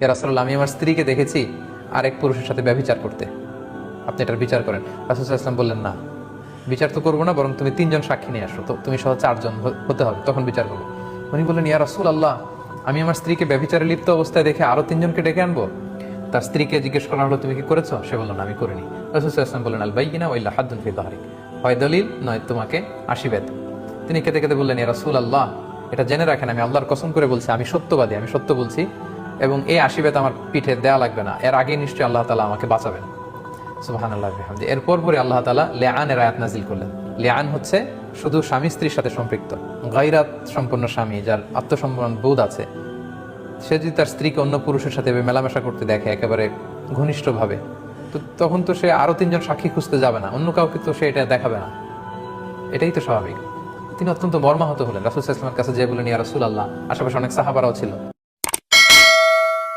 ইয়া রাসূলুল্লাহ, আমি আমার স্ত্রীকে দেখেছি আর এক পুরুষের সাথে ব্যভিচার করতে, আপনি এটার বিচার করেন। রাসূল সাল্লাল্লাহু আলাইহি ওয়াসাল্লাম বললেন, না, বিচার তো করবো না, বরং তুমি 3 জন সাক্ষী নিয়ে আসো, তো তুমি সহ 4 জন হতে হবে, তখন বিচার করবো। উনি বললেন, ইয়া রাসূলুল্লাহ, আমি আমার স্ত্রীকে ব্যভিচারে লিপ্ত অবস্থায় দেখে আরো 3 জনকে ডেকে আনবো? তার স্ত্রীকে জিজ্ঞেস করা হলো, তুমি কি করেছো? সে বলল, না, আমি করিনি। রাসূল সাল্লাল্লাহু আলাইহি ওয়াসাল্লাম বললেন, আল বাইয়িনা ওয়াইল্লা হাদ্দুন ফি যাহরিক, হয় দলিল নয় তোমাকে 80 বেত। তিনি কেঁদে কেঁদে বললেন, ইয়া রাসূলুল্লাহ, এটা জেনে রাখেন, আমি আল্লাহর কসম করে বলছি, আমি সত্যবাদী, আমি সত্য বলছি, এবং এই 80 বেত আমার পিঠে দেয়া লাগবে না, এর আগে নিশ্চয়ই আল্লাহ তাআলা আমাকে বাঁচাবেন। সুবহানাল্লাহি ওয়া বিহামদিহি। এরপর পরে আল্লাহ তাআলা লিআনের আয়াত নাযিল করলেন। লিআন হচ্ছে শুধু স্বামী স্ত্রীর সাথে সম্পৃক্ত, গায়রাত সম্পন্ন স্বামী, যার আত্মসম্মান বোধ আছে, সে যদি তার স্ত্রীকে অন্য পুরুষের সাথে মেলামেশা করতে দেখে একেবারে ঘনিষ্ঠভাবে, তো তখন তো সে আরো 3 জন সাক্ষী খুঁজতে যাবে না, অন্য কাউকে তো সে এটা দেখাবে না, এটাই তো স্বাভাবিক। তিনি অত্যন্ত মর্মাহত হলেন, রাসূল সাল্লাল্লাহু আলাইহি ওয়াসাল্লামের কাছে যেয়ে বললেন, ইয়া রাসূলুল্লাহ, আশেপাশে অনেক সাহাবারাও ছিল,